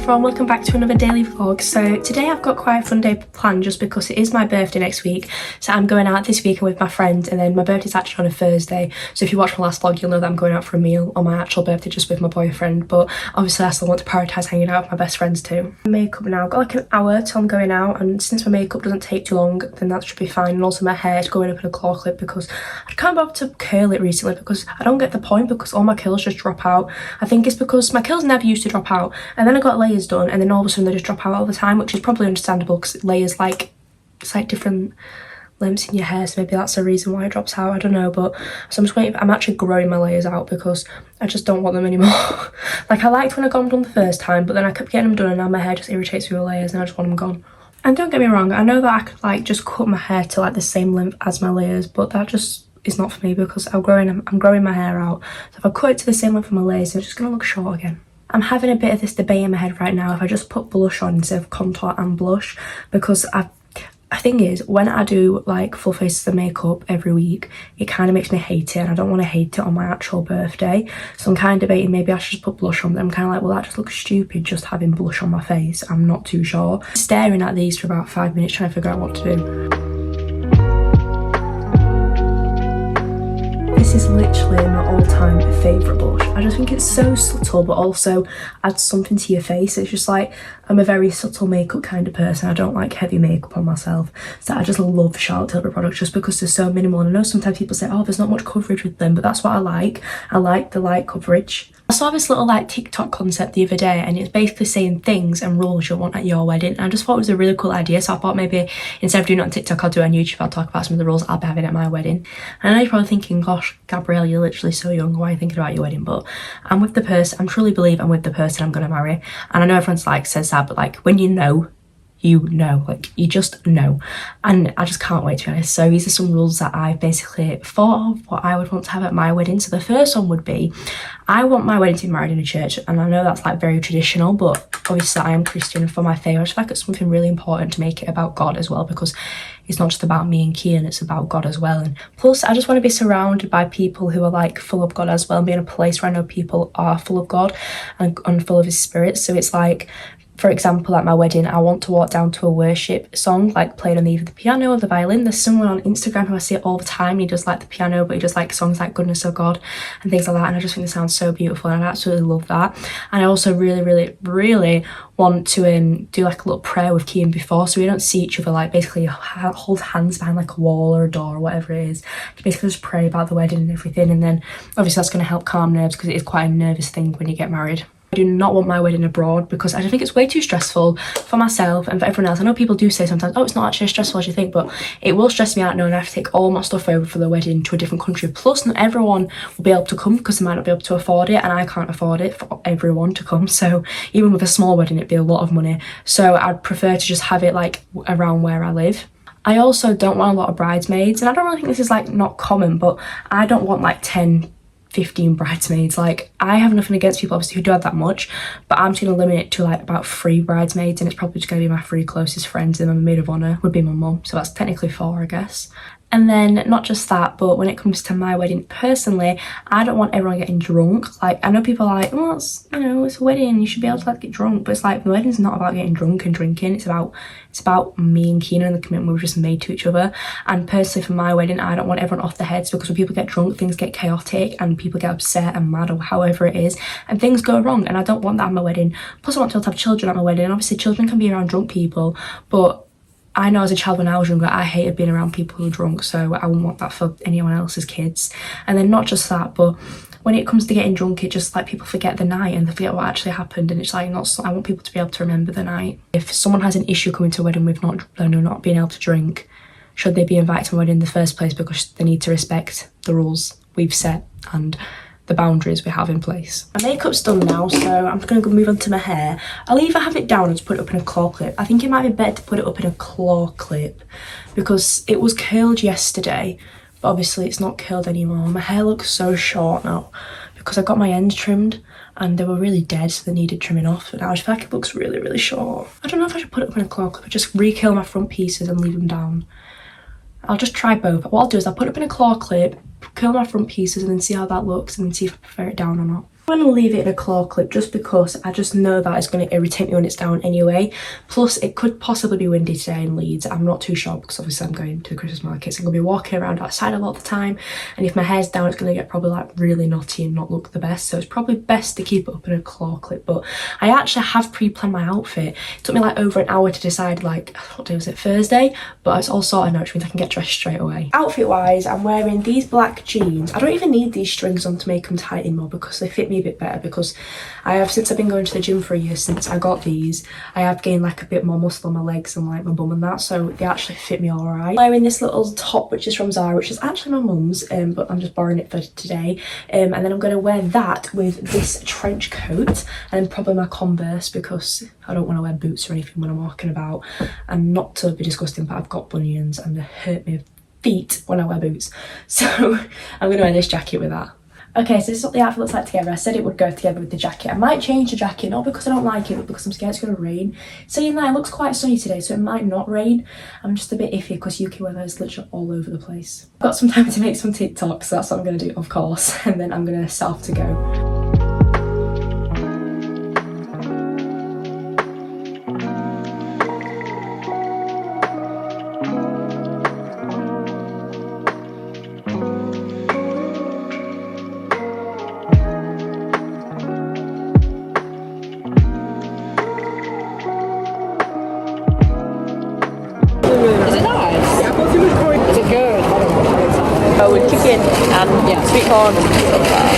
everyone, welcome back to another daily vlog. So today I've got quite a fun day planned just because it is my birthday next week. So I'm going out this weekend with my friend, and then my birthday's actually on a Thursday. So if you watch my last vlog, you'll know that I'm going out for a meal on my actual birthday just with my boyfriend. But obviously I still want to prioritise hanging out with my best friends too. Makeup now, I've got like an hour till I'm going out, and since my makeup doesn't take too long, then that should be fine. And also my hair is going up in a claw clip because I can't bother to curl it recently because I don't get the point, because all my curls just drop out. I think it's because my curls never used to drop out, and then I got layers done, and then all of a sudden they just drop out all the time, which is probably understandable because layers, like, it's like different lengths in your hair, so maybe that's the reason why it drops out. I don't know, but so I'm just waiting. I'm actually growing my layers out because I just don't want them anymore. Like, I liked when I got them done the first time, but then I kept getting them done and now my hair just irritates me with layers and I just want them gone. And don't get me wrong, I know that I could like just cut my hair to like the same length as my layers, but that just is not for me because I'm growing my hair out. So if I cut it to the same length of my layers, it's just gonna look short again. I'm having a bit of this debate in my head right now if I just put blush on instead of contour and blush, because the thing is, when I do like full faces of makeup every week, it kind of makes me hate it, and I don't want to hate it on my actual birthday. So I'm kind of debating maybe I should just put blush on, but I'm kind of like, well, that just looks stupid just having blush on my face. I'm not too sure. Staring at these for about 5 minutes trying to figure out what to do. This is literally my all-time favourite blush. I just think it's so subtle but also adds something to your face. It's just like, I'm a very subtle makeup kind of person. I don't like heavy makeup on myself. So I just love Charlotte Tilbury products just because they're so minimal. And I know sometimes people say, oh, there's not much coverage with them, but that's what I like. I like the light coverage. I saw this little like TikTok concept the other day, and it's basically saying things and rules you'll want at your wedding. And I just thought it was a really cool idea, so I thought maybe instead of doing it on TikTok, I'll do it on YouTube. I'll talk about some of the rules I'll be having at my wedding. And I know you're probably thinking, gosh, Gabrielle, you're literally so young, why are you thinking about your wedding? But I'm with the person, I truly believe I'm with the person I'm going to marry. And I know everyone's like says that, but like when you know, like you just know. And I just can't wait, to be honest. So these are some rules that I've basically thought of what I would want to have at my wedding. So the first one would be, I want my wedding to be married in a church, and I know that's like very traditional, but obviously I am Christian, and for my faith I just feel like it's something really important to make it about God as well, because it's not just about me and Kian, it's about God as well. And plus I just want to be surrounded by people who are like full of God as well, and be in a place where I know people are full of God and full of his spirit. So it's like, for example, at my wedding, I want to walk down to a worship song, like played on either the piano or the violin. There's someone on Instagram who I see it all the time. He does like the piano, but he does like songs like Goodness of God and things like that. And I just think it sounds so beautiful, and I absolutely love that. And I also really want to do like a little prayer with Kian before, so we don't see each other, like basically hold hands behind like a wall or a door or whatever it is, to basically just pray about the wedding and everything. And then obviously that's going to help calm nerves, because it is quite a nervous thing when you get married. I do not want my wedding abroad because I just think it's way too stressful for myself and for everyone else. I know people do say sometimes, oh, it's not actually as stressful as you think, but it will stress me out knowing I have to take all my stuff over for the wedding to a different country. Plus, not everyone will be able to come because they might not be able to afford it, and I can't afford it for everyone to come. So even with a small wedding, it'd be a lot of money. So I'd prefer to just have it like around where I live. I also don't want a lot of bridesmaids, and I don't really think this is like not common, but I don't want like 10-15 bridesmaids. Like, I have nothing against people obviously who do have that much, but I'm just going to limit it to like about 3 bridesmaids, and it's probably just going to be my 3 closest friends, and then my maid of honour would be my mum, so that's technically 4, I guess. And then not just that, but when it comes to my wedding, personally, I don't want everyone getting drunk. Like, I know people are like, well, it's, you know, it's a wedding, you should be able to like get drunk, but it's like, the wedding's not about getting drunk and drinking. It's about me and Keenan and the commitment we've just made to each other. And personally, for my wedding, I don't want everyone off their heads, because when people get drunk, things get chaotic and people get upset and mad or however it is, and things go wrong, and I don't want that at my wedding. Plus, I want to be able to have children at my wedding, and obviously children can be around drunk people, but I know as a child when I was younger, I hated being around people who were drunk, so I wouldn't want that for anyone else's kids. And then not just that, but when it comes to getting drunk, it just like people forget the night and they forget what actually happened, and it's like I want people to be able to remember the night. If someone has an issue coming to a wedding with not being able to drink, should they be invited to a wedding in the first place, because they need to respect the rules we've set and the boundaries we have in place. My makeup's done now, so I'm going to move on to my hair. I'll either have it down or just put it up in a claw clip. I think it might be better to put it up in a claw clip because it was curled yesterday, but obviously it's not curled anymore. My hair looks so short now because I got my ends trimmed and they were really dead, so they needed trimming off, but now I just feel like it looks really short. I don't know if I should put it up in a claw clip or just re-curl my front pieces and leave them down. I'll just try both. What I'll do is I'll put it up in a claw clip, curl my front pieces, and then see how that looks, and then see if I prefer it down or not. I'm going to leave it in a claw clip just because I just know that it's going to irritate me when it's down anyway. Plus it could possibly be windy today in Leeds. I'm not too sure because obviously I'm going to the Christmas markets. I'm going to be walking around outside a lot of the time, and if my hair's down it's going to get probably like really knotty and not look the best, so it's probably best to keep it up in a claw clip. But I actually have pre-planned my outfit. It took me like over an hour to decide, like, what day was it, Thursday, but it's all sorted now, which means I can get dressed straight away. Outfit wise, I'm wearing these black jeans. I don't even need these strings on to make them tight anymore because they fit me a bit better, because I have, since I've been going to the gym for a year since I got these, I have gained like a bit more muscle on my legs and like my bum and that, so they actually fit me all right. I'm wearing this little top which is from Zara, which is actually my mum's, but I'm just borrowing it for today, and then I'm going to wear that with this trench coat and probably my Converse because I don't want to wear boots or anything when I'm walking about, and not to be disgusting, but I've got bunions and they hurt my feet when I wear boots, so I'm going to wear this jacket with that. Okay, so this is what the outfit looks like together. I said it would go together with the jacket. I might change the jacket, not because I don't like it, but because I'm scared it's going to rain. Saying that, it looks quite sunny today, so it might not rain. I'm just a bit iffy because UK weather is literally all over the place. I've got some time to make some TikToks, so that's what I'm going to do, of course, and then I'm going to set off to go. With chicken and sweet corn and stuff like that.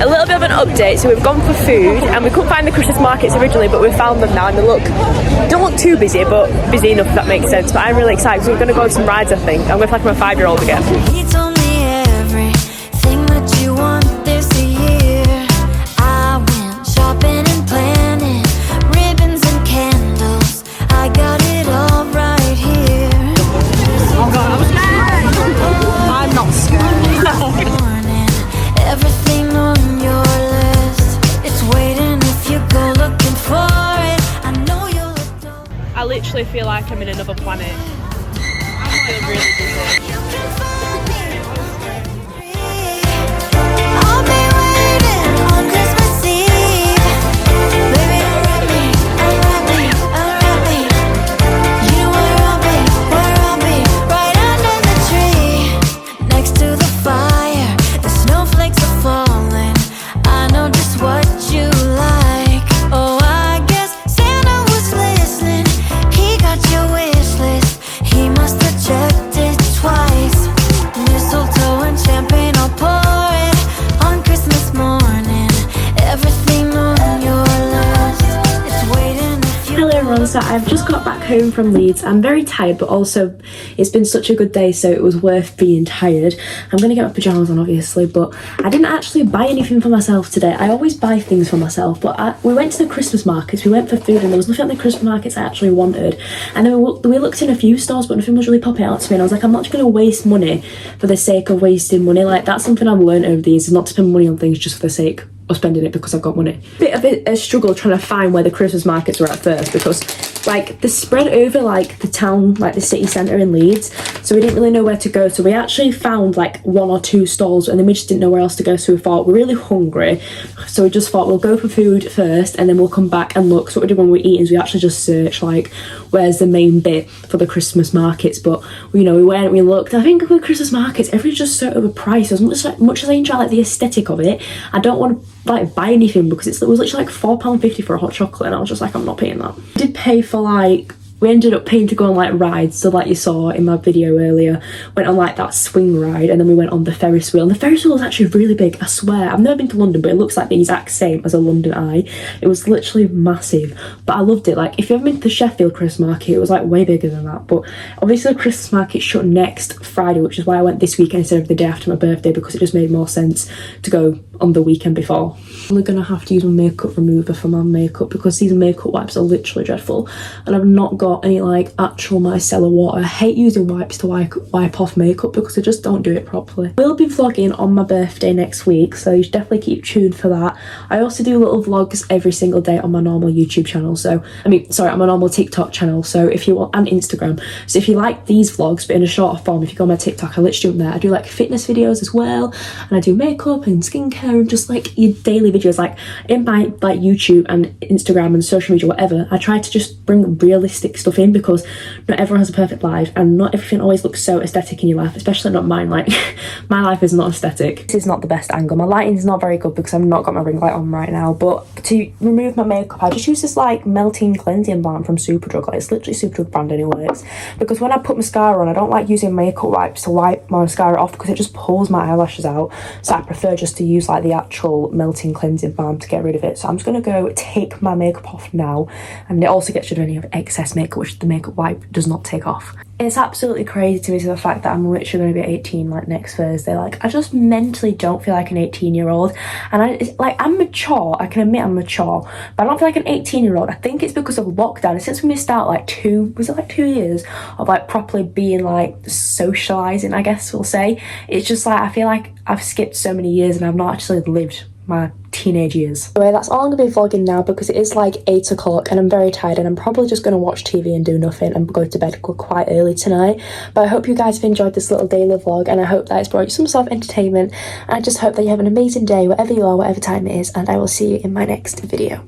A little bit of an update, so we've gone for food and we couldn't find the Christmas markets originally, but we found them now and they don't look too busy, but busy enough if that makes sense. But I'm really excited because we're going to go on some rides, I think. I'm going to feel like I'm a 5-year-old again. He told me everything that you want this year. I went shopping and planning, ribbons and candles. I got it all right here. Oh god, I was scared. I'm not scared. Everything on your list, it's waiting if you go looking for it. I know you'll adore. I literally feel like I'm in another planet. I feel really dizzy. I'll be waiting on Christmas Eve. Baby, unwrap me, unwrap me, unwrap me. You know where I'll be right under the tree, next to the fire. The snowflakes are falling. I know just what you like. Oh, I guess Santa was listening. He got your wish list. He must have checked it twice. Mistletoe and champagne, I'll pour it on Christmas morning. Everything on your list, it's waiting if you. Hello everyone, so I've just got back home from Leeds. I'm very tired, but also it's been such a good day, so it was worth being tired. I'm gonna get my pyjamas on obviously, but I didn't actually buy anything for myself today. I always buy things for myself, but we went to the Christmas markets, we went for food, and there was nothing at the Christmas markets I actually wanted. And then we looked in a few stores, but nothing was really popping out to me, and I was like, I'm not just gonna waste money for the sake of wasting money. Like, that's something I've learned over the years, is not to spend money on things just for the sake of spending it because I've got money. Bit of a struggle trying to find where the Christmas markets were at first, because like they're spread over like the town, like the city centre in Leeds, so we didn't really know where to go. So we actually found like 1 or 2 stalls, and then we just didn't know where else to go, so we thought we're really hungry, so we just thought we'll go for food first and then we'll come back and look. So what we did when we eat is we actually just searched like where's the main bit for the Christmas markets. But you know, we went, we looked. I think with Christmas markets everything's just so overpriced. As much as I enjoy like the aesthetic of it, I don't want to like buy anything because it was literally like £4.50 for a hot chocolate, and I was just like, I'm not paying that. I did pay for like, we ended up paying to go on like rides, so like you saw in my video earlier, went on like that swing ride, and then we went on the Ferris wheel, and the Ferris wheel was actually really big. I swear, I've never been to London, but it looks like the exact same as a London Eye. It was literally massive, but I loved it. Like, if you haven't been to the Sheffield Christmas market, it was like way bigger than that. But obviously the Christmas market shut next Friday, which is why I went this weekend instead of the day after my birthday, because it just made more sense to go on the weekend before. I'm gonna have to use my makeup remover for my makeup because these makeup wipes are literally dreadful, and I've not got any like actual micellar water. I hate using wipes to wipe off makeup because I just don't do it properly. We'll be vlogging on my birthday next week, so you should definitely keep tuned for that. I also do little vlogs every single day on my normal YouTube channel, so on my normal TikTok channel, so if you want, and Instagram. So if you like these vlogs but in a shorter form, if you go on my TikTok, I literally do them there. I do like fitness videos as well, and I do makeup and skincare and just like your daily videos. Like in my like YouTube and Instagram and social media, whatever, I try to just bring realistic stuff in because not everyone has a perfect life and not everything always looks so aesthetic in your life, especially not mine. Like my life is not aesthetic. This is not the best angle. My lighting's not very good because I've not got my ring light on right now, but to remove my makeup I just use this like melting cleansing balm from Superdrug. Like it's literally Superdrug brand and it works, because when I put mascara on I don't like using makeup wipes to wipe my mascara off because it just pulls my eyelashes out, so I prefer just to use like the actual melting cleansing balm to get rid of it. So I'm just gonna go take my makeup off now, and it also gets rid of any of excess makeup which the makeup wipe does not take off. It's absolutely crazy to me to the fact that I'm literally going to be 18 like next Thursday. Like I just mentally don't feel like an 18-year-old, and I'm mature. I can admit I'm mature, but I don't feel like an 18-year-old. I think it's because of lockdown. Since we missed out like 2 years of like properly being like socializing, I guess we'll say. It's just like I feel like I've skipped so many years and I've not actually lived my teenage years. Anyway, that's all I'm gonna be vlogging now because it is like 8 o'clock and I'm very tired, and I'm probably just gonna watch TV and do nothing and go to bed quite early tonight. But I hope you guys have enjoyed this little daily vlog, and I hope that it's brought you some sort of entertainment, and I just hope that you have an amazing day wherever you are, whatever time it is, and I will see you in my next video.